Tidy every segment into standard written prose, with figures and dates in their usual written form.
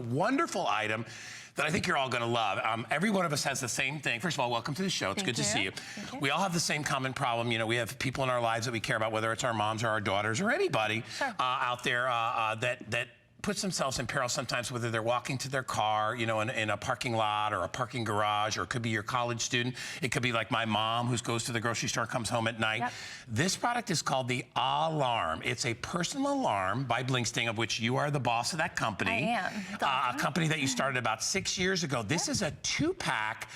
Wonderful item that I think you're all going to love. Every one of us has the same thing. First of all, welcome to the show. It's good to see you. We all have the same common problem. You know, we have people in our lives that we care about, whether it's our moms or our daughters or anybody out there that puts themselves in peril sometimes, whether they're walking to their car, you know, in a parking lot or a parking garage, or it could be your college student. It could be like my mom who goes to the grocery store, comes home at night. This product is called the Larm. It's a personal alarm by Blingsting, of which you are the boss of that company. I am. A company that you started about 6 years ago. This is a 2-pack.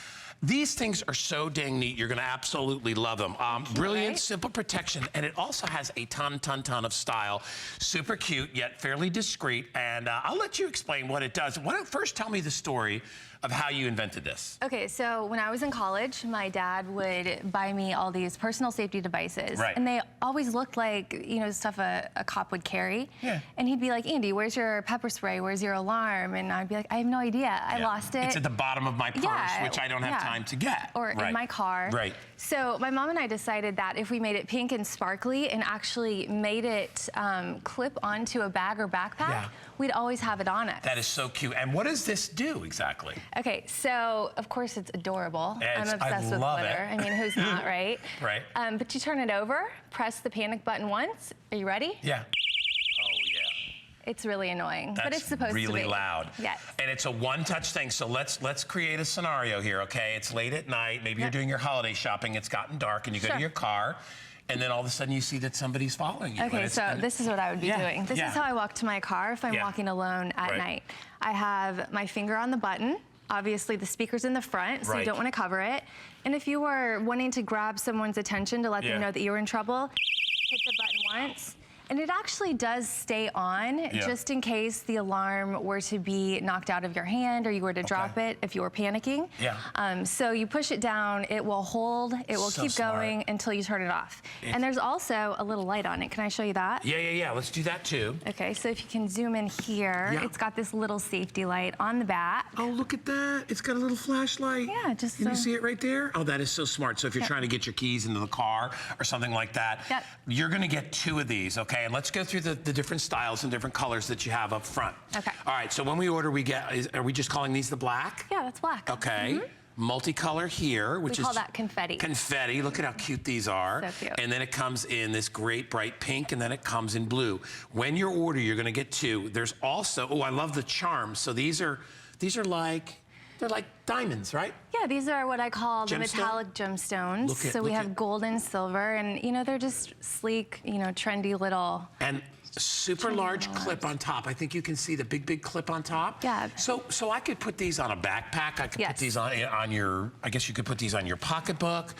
These things are so dang neat. You're going to absolutely love them. Brilliant, simple protection, and it also has a ton of style. Super cute, yet fairly discreet, and I'll let you explain what it does. Why don't first tell me the story of how you invented this. Okay, so when I was in college, my dad would buy me all these personal safety devices. And they always looked like, you know, stuff a cop would carry. And he'd be like, Andy, where's your pepper spray? Where's your alarm? And I'd be like, I have no idea. I lost it. It's at the bottom of my purse, which I don't have time to get. Or in my car. So my mom and I decided that if we made it pink and sparkly and actually made it clip onto a bag or backpack, we'd always have it on us. That is so cute. And what does this do exactly? Okay, so of course it's adorable. I'm obsessed with glitter. I mean, who's not, right? But you turn it over, press the panic button once. Are you ready? Oh, yeah. It's really annoying, but it's supposed to be. Really loud. Yes. And it's a one-touch thing, so let's create a scenario here, okay? It's late at night, maybe you're doing your holiday shopping, it's gotten dark, and you go to your car, and then all of a sudden you see that somebody's following you. Okay, so this is what I would be doing. This is how I walk to my car if I'm walking alone at night. I have my finger on the button. Obviously, the speaker's in the front, so you don't want to cover it. And if you are wanting to grab someone's attention to let them know that you're in trouble, hit the button once. And it actually does stay on, just in case the alarm were to be knocked out of your hand or you were to drop it if you were panicking. So you push it down, it will hold, it will keep going until you turn it off. And there's also a little light on it. Can I show you that? Yeah, let's do that too. Okay, so if you can zoom in here, it's got this little safety light on the back. Oh, look at that. It's got a little flashlight. Yeah, just Can you see it right there? Oh, that is so smart. So if you're trying to get your keys into the car or something like that, you're gonna get 2 of these, okay? And let's go through the different styles and different colors that you have up front. Okay. All right, so when we order, are we just calling these the black? Yeah, that's black. Okay. Multicolor here, which we call that confetti. Confetti, look at how cute these are. So cute. And then it comes in this great bright pink, and then it comes in blue. When you order, you're gonna get 2. There's also, oh, I love the charms. So these are like, they're like diamonds, right? Yeah, these are what I call the metallic gemstones. So we have gold and silver, and you know, they're just sleek, you know, trendy little. And super large clip on top. I think you can see the big clip on top. Yeah. So I could put these on a backpack. I could put these on your, I guess you could put these on your pocketbook.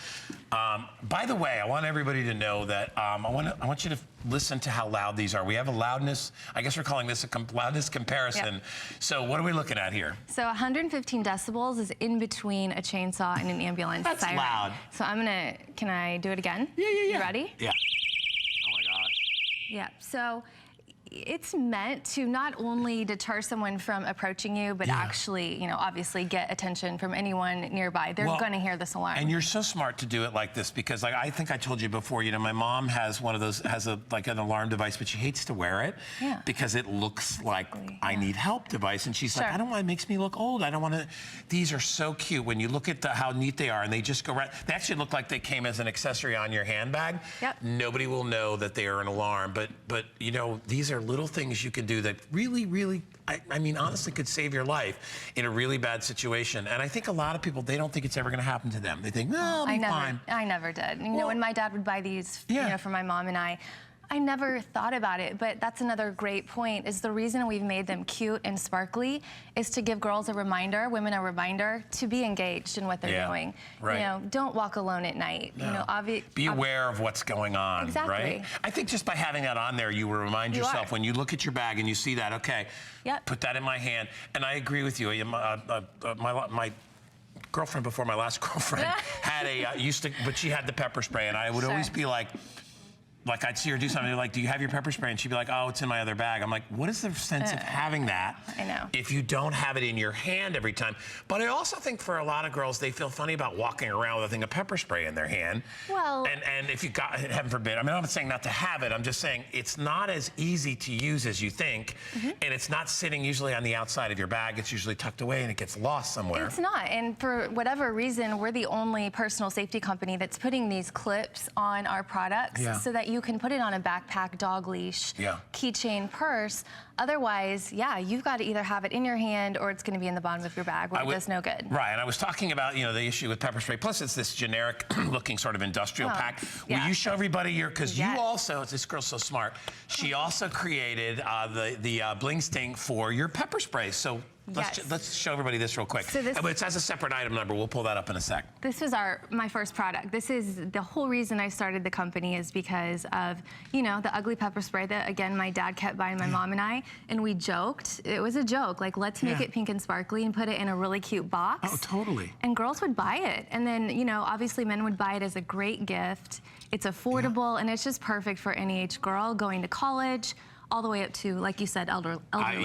By the way, I want everybody to know that I want you to listen to how loud these are. We have a loudness, I guess we're calling this a loudness comparison. So what are we looking at here? So 115 decibels is in between a chainsaw and an ambulance siren. That's loud. So can I do it again? Yeah. You ready? Yeah. Oh my gosh. Yeah, so it's meant to not only deter someone from approaching you, but actually, you know, obviously get attention from anyone nearby. They're going to hear this alarm. And you're so smart to do it like this, because like I think I told you before, you know, my mom has one of those, like an alarm device, but she hates to wear it because it looks like I need help device. And she's like, I don't want, it makes me look old. I don't want to. These are so cute when you look at how neat they are, and they just go right. They actually look like they came as an accessory on your handbag. Nobody will know that they are an alarm, but you know, these are little things you can do that really, I mean, honestly could save your life in a really bad situation. And I think a lot of people, they don't think it's ever going to happen to them. They think, no, I'll be fine. I never did. You know, when my dad would buy these, you know, for my mom and I never thought about it, but that's another great point, is the reason we've made them cute and sparkly is to give girls a reminder, women a reminder, to be engaged in what they're doing. You know, don't walk alone at night. You know, be aware of what's going on, right? I think just by having that on there, you will remind yourself when you look at your bag and you see that, okay, put that in my hand. And I agree with you. My girlfriend before my last girlfriend had but she had the pepper spray, and I would always be like, like I'd see her do something, like, do you have your pepper spray? And she'd be like, oh, it's in my other bag. I'm like, what is the sense of having that? I know. If you don't have it in your hand every time. But I also think for a lot of girls, they feel funny about walking around with a thing of pepper spray in their hand. Well. And if you got, heaven forbid, I mean, I'm not saying not to have it. I'm just saying it's not as easy to use as you think. And it's not sitting usually on the outside of your bag. It's usually tucked away and it gets lost somewhere. It's not. And for whatever reason, we're the only personal safety company that's putting these clips on our products so that you can put it on a backpack, dog leash, keychain, purse. Otherwise, yeah, you've got to either have it in your hand or it's going to be in the bottom of your bag where it does no good. Right, and I was talking about, you know, the issue with pepper spray. Plus, it's this generic looking sort of industrial pack. Will you show everybody your, because you also, this girl's so smart, she also created the Blingsting for your pepper spray. So let's show everybody this real quick. So this, but it's as a separate item number. We'll pull that up in a sec. This was my first product. This is the whole reason I started the company is because of, you know, the ugly pepper spray that, again, my dad kept buying my mom and I, and we joked. It was a joke, like, let's make it pink and sparkly and put it in a really cute box. Oh, totally. And girls would buy it. And then, you know, obviously men would buy it as a great gift. It's affordable, and it's just perfect for any age girl going to college, all the way up to, like you said, elderly.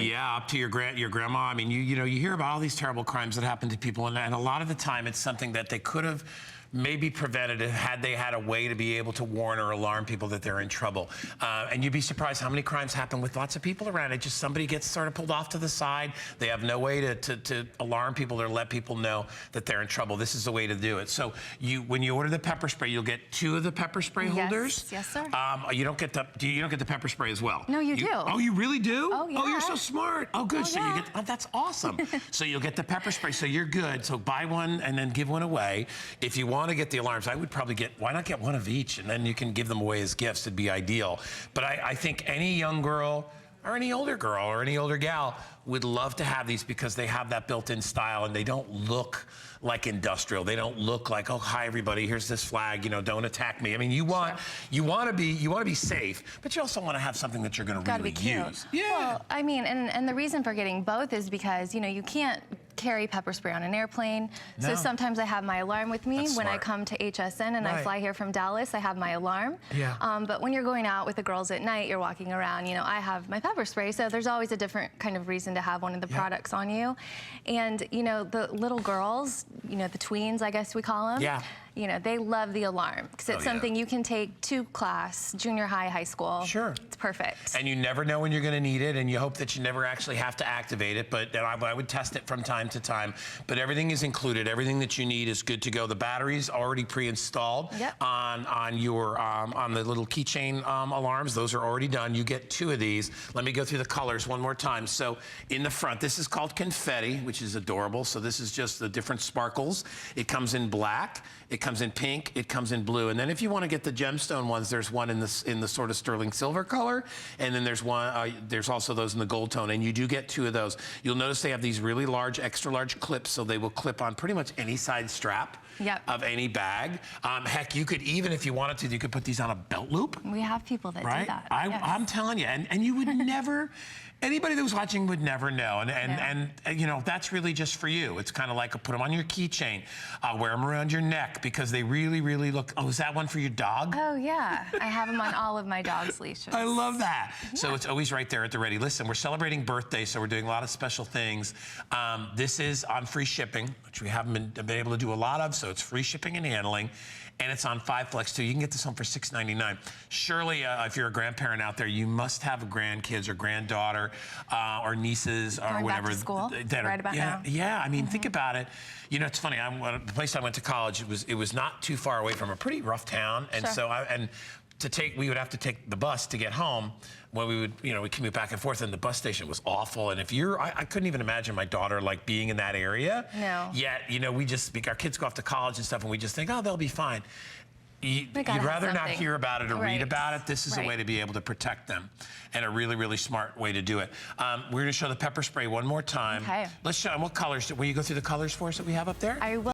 Yeah, up to your grandma. I mean, you know, you hear about all these terrible crimes that happen to people, and a lot of the time it's something that they could have maybe prevented it had they had a way to be able to warn or alarm people that they're in trouble. And you'd be surprised how many crimes happen with lots of people around. It just somebody gets sort of pulled off to the side. They have no way to alarm people or let people know that they're in trouble. This is the way to do it. So when you order the pepper spray, you'll get 2 of the pepper spray holders. Yes, sir. You don't get the pepper spray as well. No, you do. Oh, you really do? Oh, yeah. Oh, you're so smart. Oh, good. So you get, that's awesome. So you'll get the pepper spray, so you're good. So buy one and then give one away. If you want to get the alarms, I would probably why not get one of each, and then you can give them away as gifts. It'd be ideal. But I think any young girl or any older girl or any older gal would love to have these because they have that built-in style and they don't look like industrial. They don't look like, oh, hi everybody, here's this flag, you know, don't attack me. I mean, you want to be safe, but you also want to have something that you're going to really use. Yeah. Well, I mean, and the reason for getting both is because, you know, you can't carry pepper spray on an airplane. So sometimes I have my alarm with me. When I come to HSN and I fly here from Dallas, I have my alarm. Yeah. But when you're going out with the girls at night, you're walking around, you know, I have my pepper spray. So there's always a different kind of reason to have one of the products on you. And, you know, the little girls, you know, the tweens, I guess we call them. Yeah. You know, they love the alarm because it's something you can take to class, junior high, high school. Sure. It's perfect. And you never know when you're going to need it, and you hope that you never actually have to activate it, but I would test it from time to time. But everything is included. Everything that you need is good to go. The battery's already pre-installed on the little keychain alarms. Those are already done. You get 2 of these. Let me go through the colors one more time. So in the front, this is called confetti, which is adorable. So this is just the different sparkles. It comes in black. It comes in pink, it comes in blue. And then if you want to get the gemstone ones, there's one in the sort of sterling silver color. And then there's one, there's also those in the gold tone. And you do get 2 of those. You'll notice they have these really large, extra large clips, so they will clip on pretty much any side strap of any bag. Heck, you could even, if you wanted to, you could put these on a belt loop. We have people that do that. I'm telling you, and you would never, anybody that was watching would never know. And you know, that's really just for you. It's kind of like put them on your keychain, wear them around your neck because they really, really look, oh, is that one for your dog? Oh, yeah. I have them on all of my dog's leashes. I love that. So it's always right there at the ready. Listen, we're celebrating birthdays, so we're doing a lot of special things. This is on free shipping, which we haven't been able to do a lot of, so it's free shipping and handling. And it's on 5 Flex too. You can get this home for $6.99. Surely, if you're a grandparent out there, you must have grandkids or granddaughter or nieces or going whatever. Back to school, that right about now. Yeah, I mean, think about it. You know, it's funny. The place I went to college, it was not too far away from a pretty rough town, and so we would have to take the bus to get home. When we would, you know, we commute back and forth, and the bus station was awful. And if I couldn't even imagine my daughter like being in that area. No. Yet, you know, our kids go off to college and stuff, and we just think, oh, they'll be fine. You'd rather not hear about it or read about it. This is a way to be able to protect them, and a really, really smart way to do it. We're going to show the pepper spray one more time. Okay. Let's show them what colors. Will you go through the colors for us that we have up there? I will.